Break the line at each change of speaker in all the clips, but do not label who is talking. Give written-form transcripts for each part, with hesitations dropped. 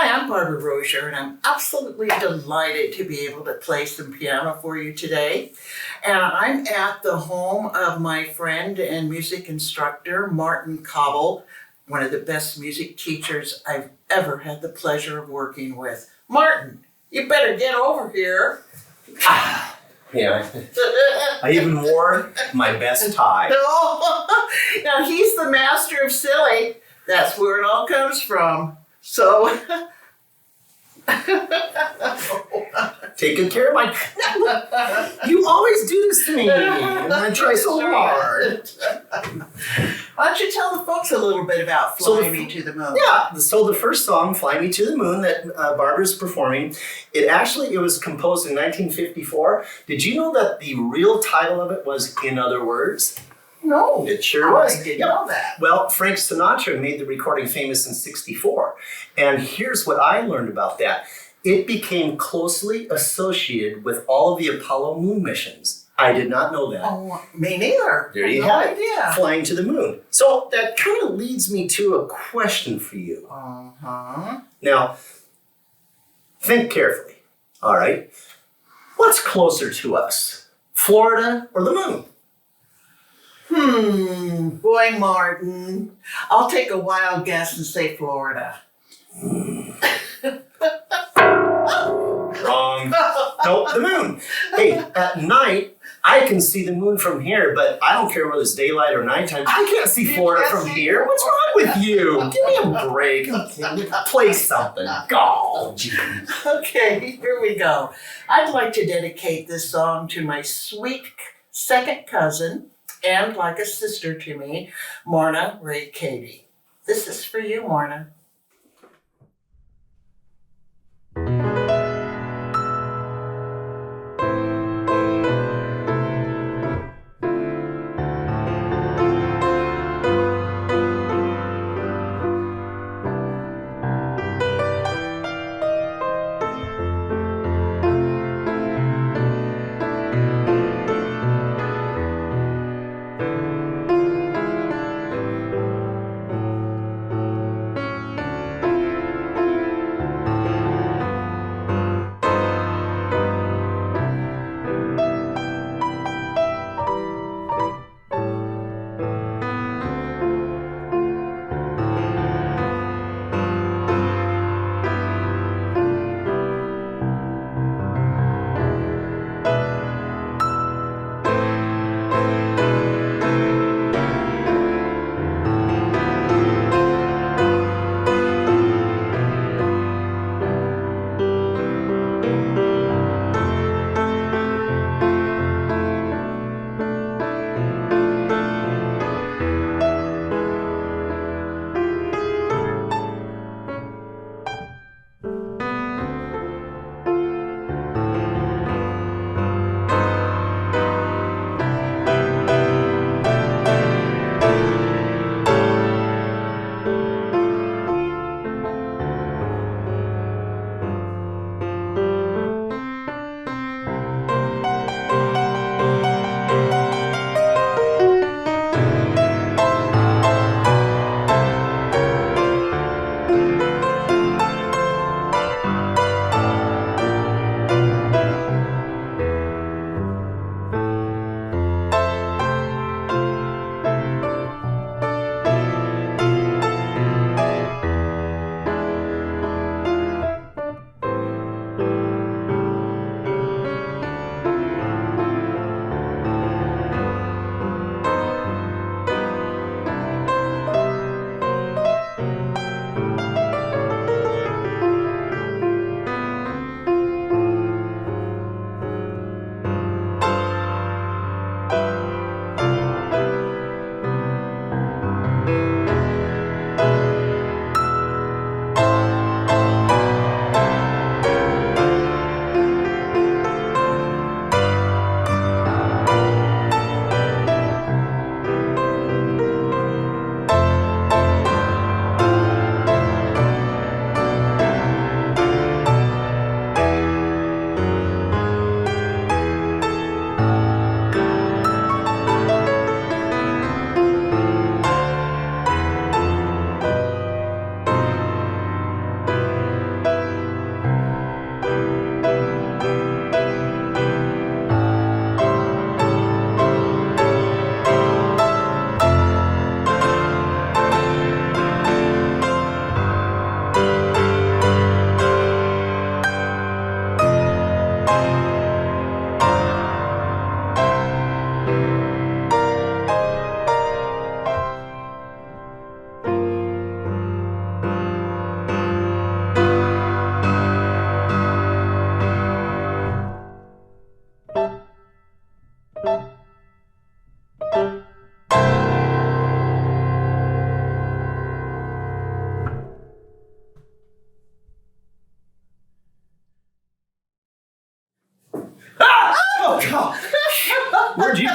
I'm Barbara Rosier, and I'm absolutely delighted to be able to play some piano for you today. And I'm at the home of my friend and music instructor, Martin Kauble, one of the best music teachers I've ever had the pleasure of working with. Martin, you better get over here.
Yeah, I even wore my best tie.
Now, he's the master of silly. That's where it all comes from. So,
take good care of my... You always do this to me, and I try so hard.
Why don't you tell the folks a little bit about Fly Me to the Moon?
Yeah, so the first song, Fly Me to the Moon, that Barbara's performing, it was composed in 1954. Did you know that the real title of it was In Other Words?
No.
It sure was.
I didn't know that.
Well, Frank Sinatra made the recording famous in '64. And here's what I learned about that. It became closely associated with all of the Apollo moon missions. I did not know that.
Oh, me neither.
There you have it. Flying to the moon. So that kind of leads me to a question for you.
Uh-huh.
Now, think carefully. All right. What's closer to us? Florida or the moon?
Boy, Martin, I'll take a wild guess and say Florida.
Wrong. Nope, the moon. Hey, at night, I can see the moon from here, but I don't care whether it's daylight or nighttime. I can't see Florida from here. What's wrong with you? Give me a break. Play something. Oh, gee.
Okay, here we go. I'd like to dedicate this song to my sweet second cousin, and like a sister to me, Marna Ray Katie. This is for you, Marna.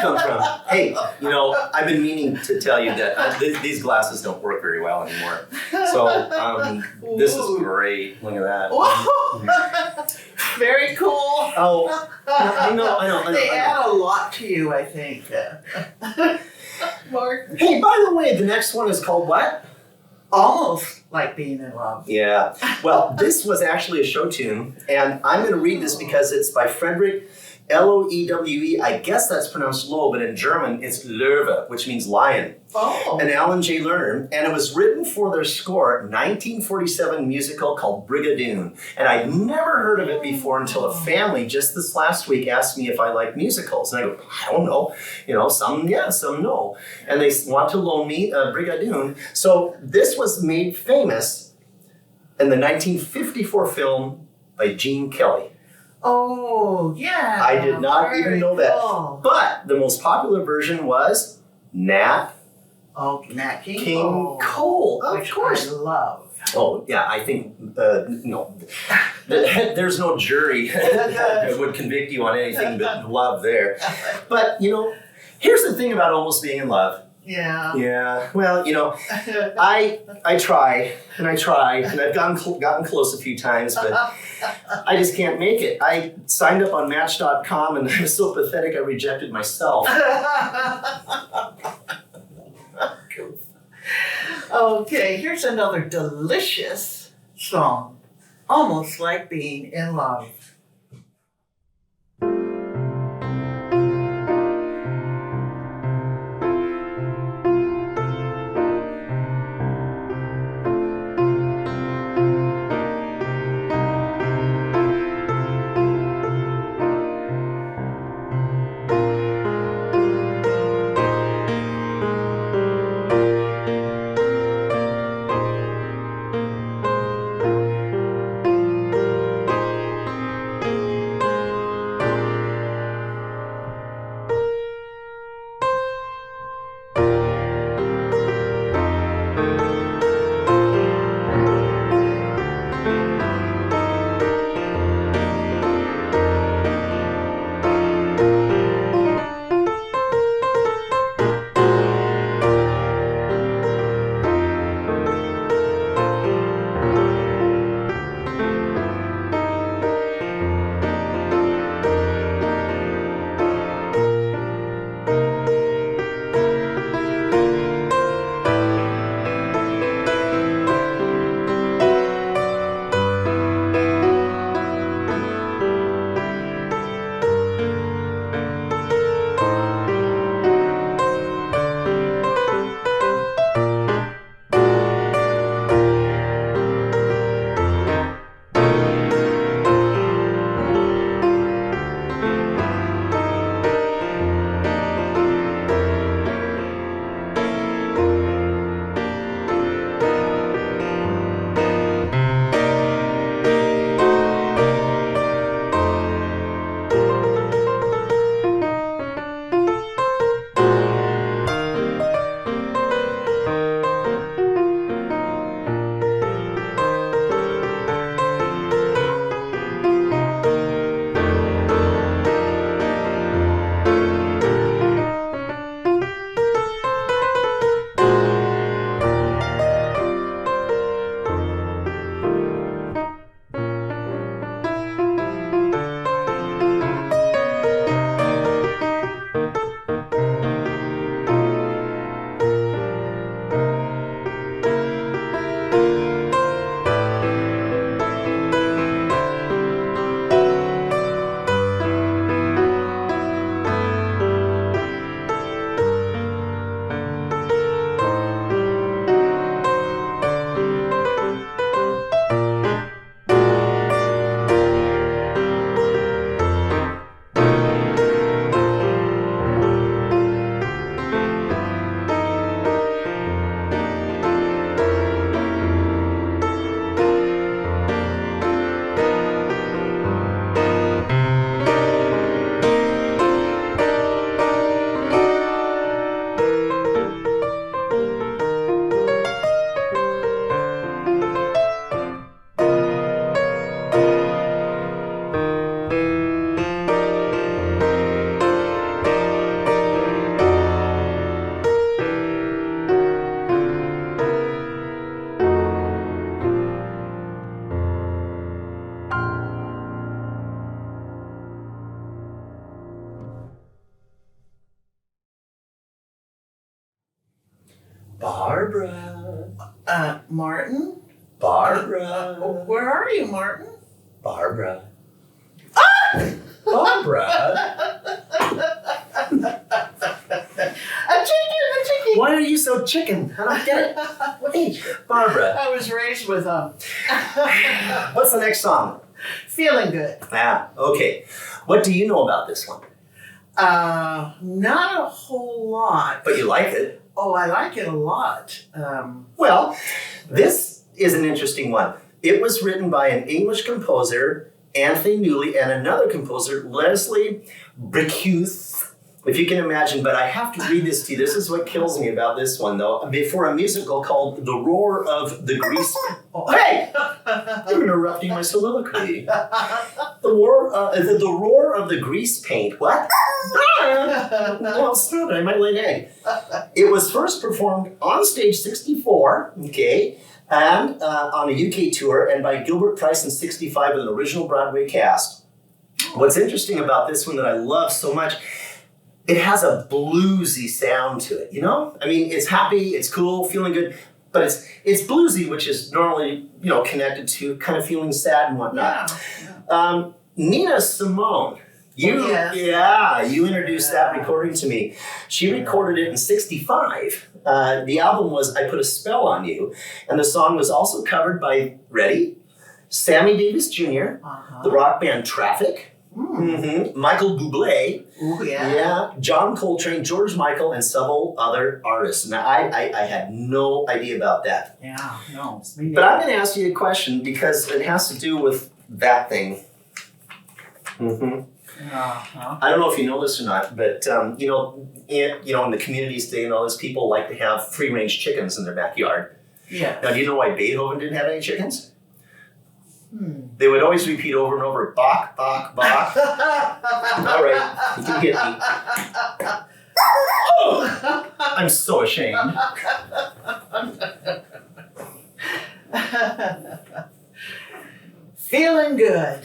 come from? Hey, I've been meaning to tell you that these glasses don't work very well anymore. So this is great. Look at that.
Whoa. Very cool.
Oh, I know.
They add a lot to you, I think. Mark.
Hey, by the way, the next one is called what?
Almost Like Being in Love.
Yeah. Well, this was actually a show tune, and I'm going to read this because it's by Frederick Loewe. I guess that's pronounced low, but in German it's Löwe, which means lion.
Oh.
And Alan J. Lerner, and it was written for their score 1947 musical called Brigadoon. And I'd never heard of it before until a family just this last week asked me if I like musicals. And I go, I don't know. Some yes, some no. And they want to loan me Brigadoon. So this was made famous in the 1954 film by Gene Kelly.
Oh, yeah.
I did not even know that.
Cool.
But the most popular version was Nat
Nat King
Cole. Of
which
course.
I love.
Oh, yeah, I think, no. There's no jury that would convict you on anything but love there. But, here's the thing about almost being in love.
Yeah.
Yeah, well, I try, and I've gotten close a few times, but I just can't make it. I signed up on Match.com, and I was so pathetic I rejected myself.
Okay, here's another delicious song, Almost Like Being in Love.
Barbara.
Martin?
Barbara.
Where are you, Martin?
Barbara. Barbara.
A chicken!
Why are you so chicken? I don't get it. Wait, Barbara.
I was raised with
What's the next song?
feeling good.
Okay. What do you know about this one?
Not a whole lot.
But you like it.
Oh, I like it a lot.
Well, this is an interesting one. It was written by an English composer, Anthony Newley, and another composer, Leslie Bricusse, if you can imagine, but I have to read this to you. This is what kills me about this one, though. Before a musical called The Roar of the Grease... Oh, hey! You're interrupting my soliloquy. The Roar of the Grease Paint. What? Well, stop it. I might lay an egg. It was first performed on stage 64, okay, and on a UK tour, and by Gilbert Price in 65 with an original Broadway cast. What's interesting about this one that I love so much, it has a bluesy sound to it, you know? I mean, it's happy, it's cool, feeling good, but it's bluesy, which is normally, connected to kind of feeling sad and whatnot.
Yeah.
Nina Simone, you introduced that recording to me. She recorded it in 65. The album was I Put a Spell on You, and the song was also covered by, ready? Sammy Davis Jr., the rock band Traffic, Michael Bublé, John Coltrane, George Michael, and several other artists. Now, I had no idea about that.
Yeah, no.
But I'm going to ask you a question because it has to do with that thing. I don't know if you know this or not, but in the communities today and all this, people like to have free-range chickens in their backyard.
Yeah.
Now, do you know why Beethoven didn't have any chickens? They would always repeat over and over, Bach, Bach, Bach. All right, you can get me. Oh, I'm so ashamed.
Feeling good.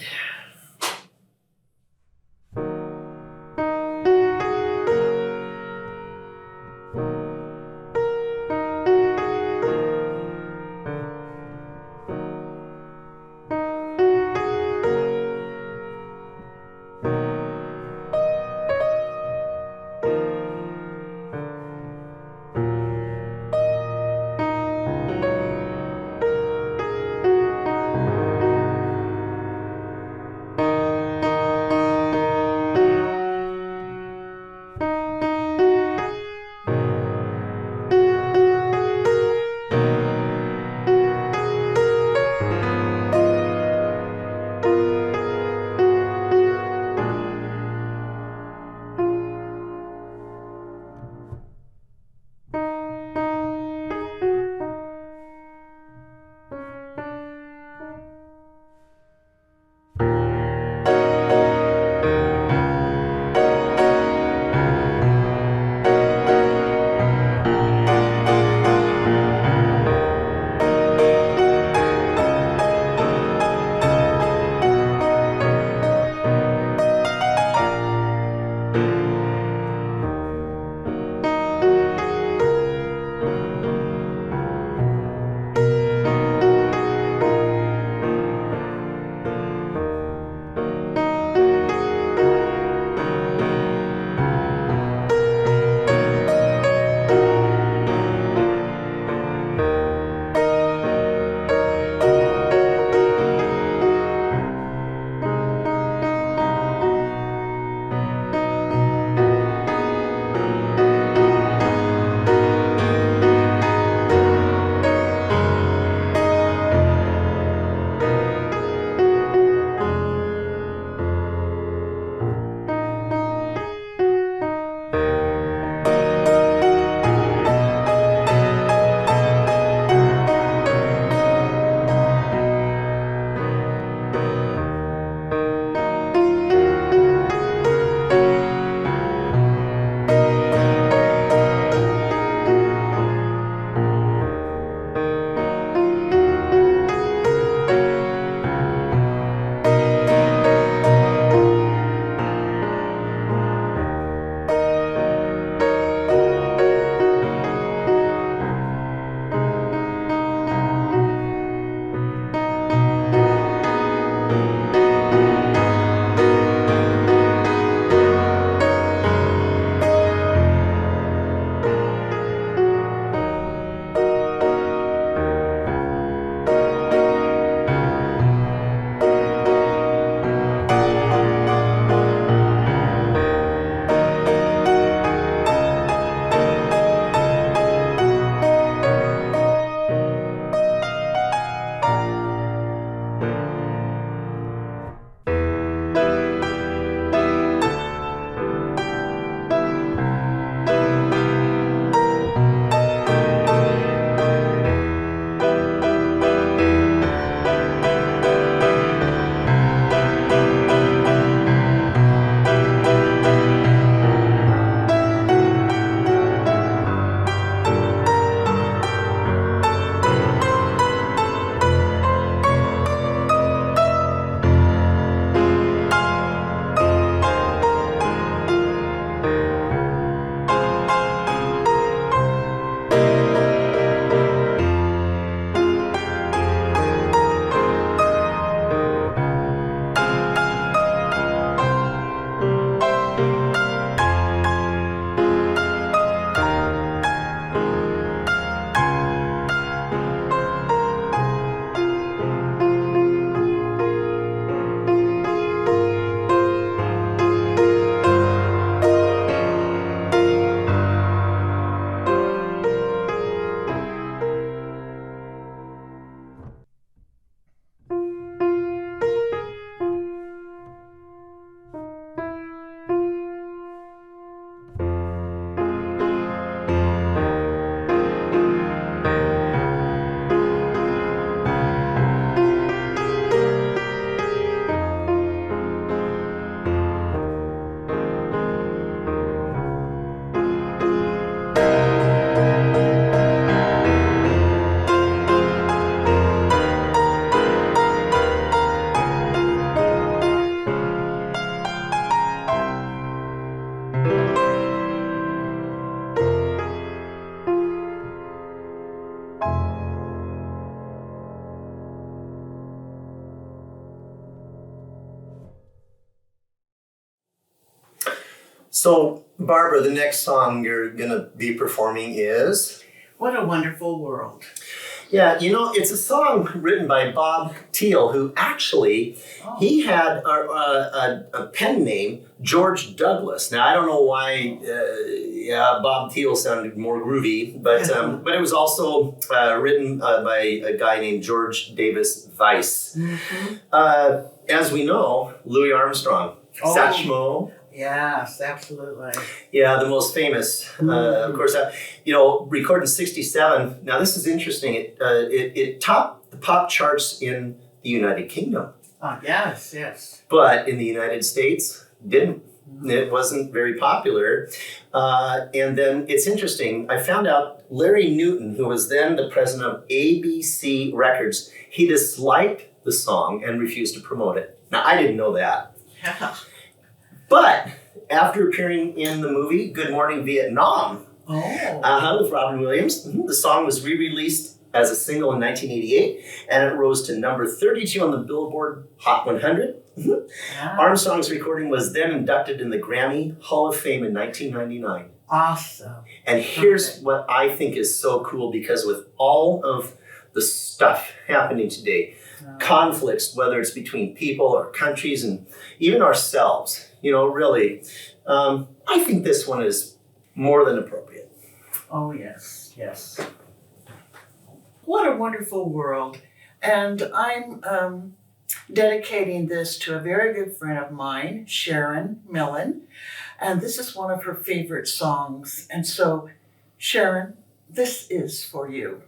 So, Barbara, the next song you're going to be performing is?
What a Wonderful World.
Yeah, it's a song written by Bob Thiel, who actually, he had a pen name, George Douglas. Now, I don't know why, Bob Thiel sounded more groovy, but it was also written by a guy named George Davis Weiss. Mm-hmm. As we know, Louis Armstrong, Satchmo.
Yes, absolutely.
Yeah, the most famous, of course. Recorded in '67. Now, this is interesting. It topped the pop charts in the United Kingdom.
Yes.
But in the United States, didn't. It wasn't very popular. And then it's interesting. I found out Larry Newton, who was then the president of ABC Records, he disliked the song and refused to promote it. Now, I didn't know that.
Yeah.
But after appearing in the movie Good Morning Vietnam, with Robin Williams, the song was re-released as a single in 1988, and it rose to number 32 on the Billboard Hot 100. Yeah. Armstrong's recording was then inducted in the Grammy Hall of Fame in 1999.
Awesome.
And here's what I think is so cool, because with all of the stuff happening today, conflicts, whether it's between people or countries and even ourselves, really, I think this one is more than appropriate.
Oh, yes. What a Wonderful World. And I'm dedicating this to a very good friend of mine, Sharon Millen. And this is one of her favorite songs. And so, Sharon, this is for you.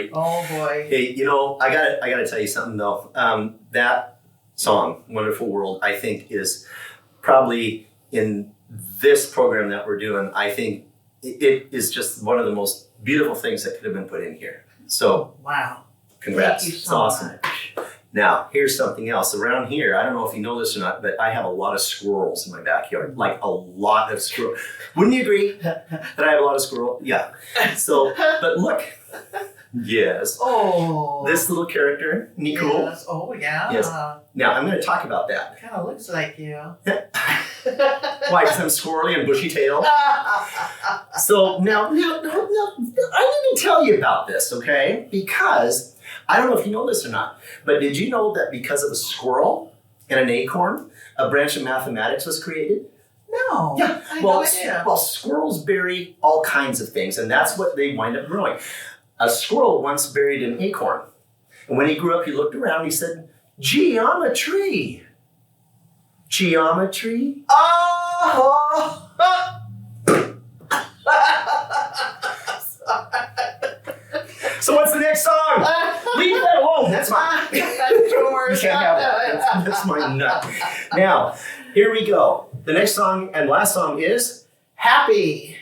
story.
Oh boy.
Hey, I gotta tell you something though. That song, Wonderful World, I think is probably in this program that we're doing, I think it is just one of the most beautiful things that could have been put in here. So,
wow.
Congrats.
Thank you
It's
so
awesome.
much.
Now, here's something else. Around here, I don't know if you know this or not, but I have a lot of squirrels in my backyard. Like a lot of squirrels. Wouldn't you agree that I have a lot of squirrels? Yeah. So, but look. Yes.
Oh.
This little character, isn't he cool?
Yes. Oh, yeah.
Yes. Now, I'm going to talk about that.
Kind of looks like you.
Why? Because I'm squirrely and bushy tail? So, now, I need to tell you about this, okay? Because I don't know if you know this or not, but did you know that because of a squirrel and an acorn, a branch of mathematics was created?
No.
Yeah.
I had no idea.
Well, squirrels bury all kinds of things, and that's what they wind up growing. A squirrel once buried an acorn. And when he grew up, he looked around, he said, geometry. Geometry?
Oh!
So what's the next song? Leave that alone. That's mine.
That's yours.
You can't have that. That's my nut. Now, here we go. The next song and last song is
Happy.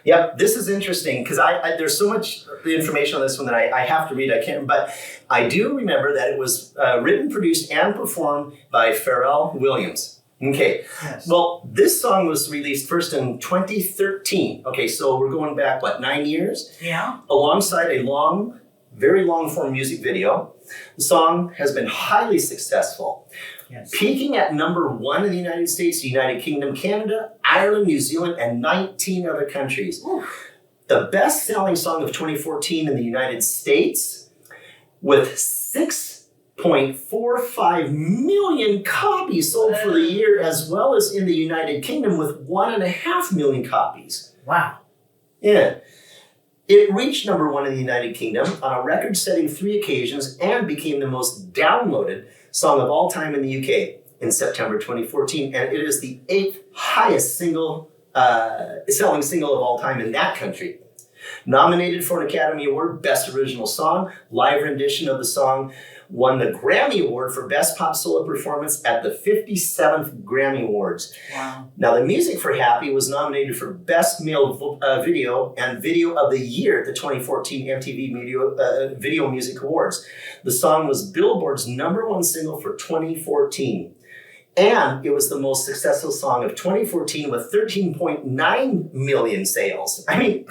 Yep, this is interesting because there's so much information on this one that I have to read. I can't, but I do remember that it was written, produced, and performed by Pharrell Williams. Okay,
Yes.
well, this song was released first in 2013. Okay, so we're going back, 9 years?
Yeah.
Alongside a long, very long form music video. The song has been highly successful.
Yes.
Peaking at #1 in the United States, the United Kingdom, Canada, Ireland, New Zealand, and 19 other countries.
Oof.
The best-selling song of 2014 in the United States with 6.45 million copies sold for the year, as well as in the United Kingdom with 1.5 million copies.
Wow.
Yeah. It reached #1 in the United Kingdom on a record-setting 3 occasions and became the most downloaded song of all time in the UK in September 2014. And it is the 8th highest selling single of all time in that country. Nominated for an Academy Award, Best Original Song, live rendition of the song won the Grammy Award for Best Pop Solo Performance at the 57th Grammy Awards.
Wow.
Now, the music for Happy was nominated for Best Male Video and Video of the Year at the 2014 MTV Video Music Awards. The song was Billboard's #1 single for 2014. And it was the most successful song of 2014 with 13.9 million sales. I mean,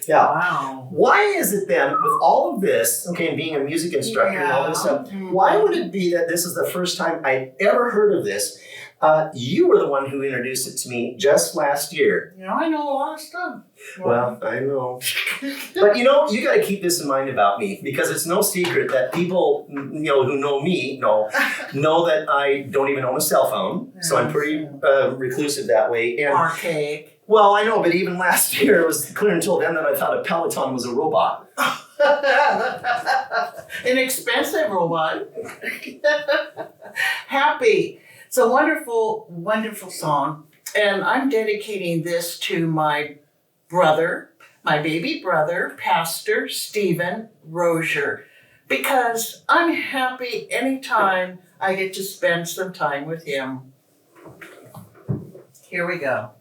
yeah.
Wow.
Why is it then, with all of this, okay, and being a music instructor and all this stuff, why would it be that this is the first time I'd ever heard of this? You were the one who introduced it to me just last year.
You know, I know a lot of stuff.
Well, I know. But you got to keep this in mind about me, because it's no secret that people, who know me know that I don't even own a cell phone. So I'm pretty reclusive that way. And
Archaic.
well, I know, but even last year, it was clear until then that I thought a Peloton was a robot.
An expensive robot. Happy. It's a wonderful, wonderful song. And I'm dedicating this to my brother, my baby brother, Pastor Stephen Rosier, because I'm happy anytime I get to spend some time with him. Here we go.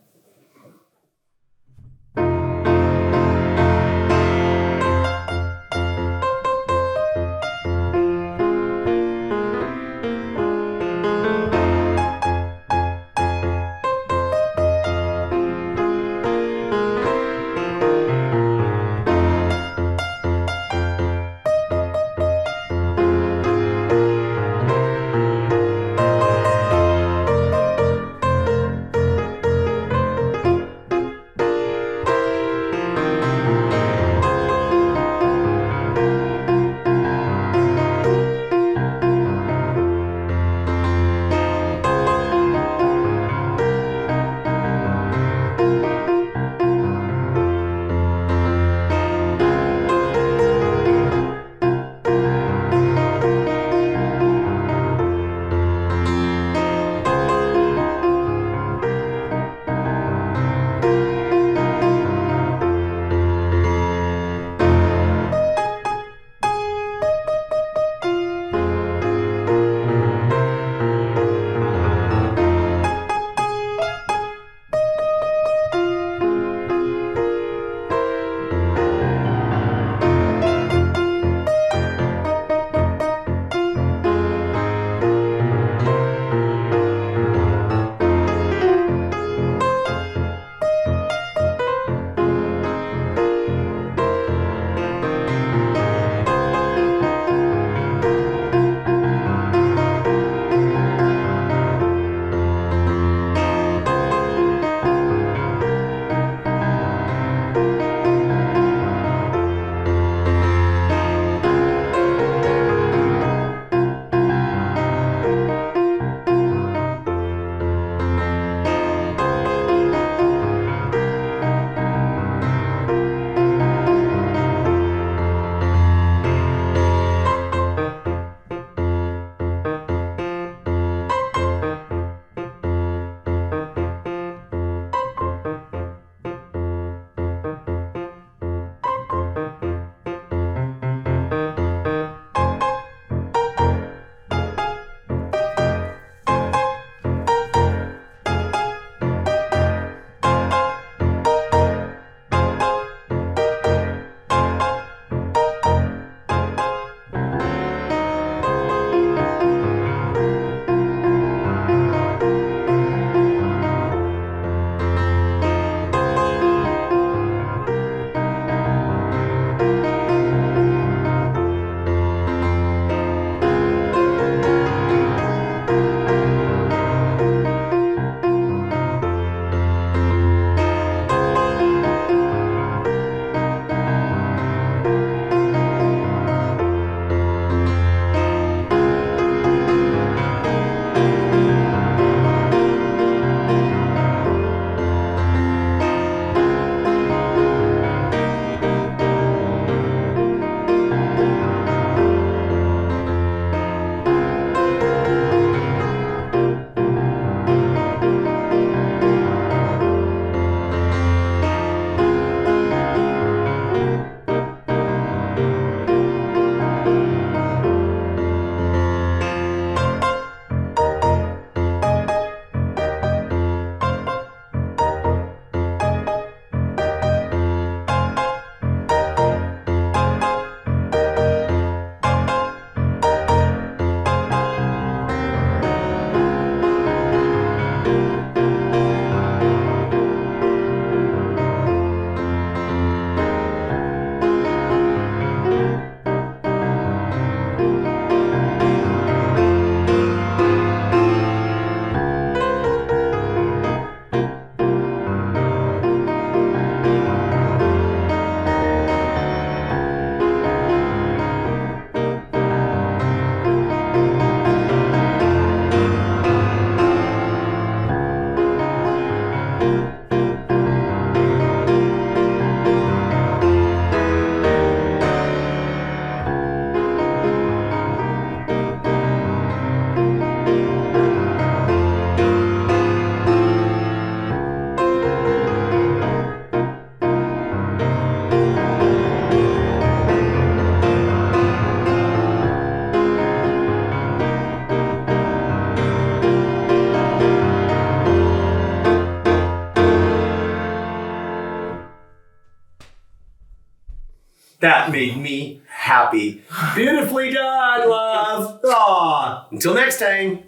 That made me happy. Beautifully done, love. Aw. Until next time.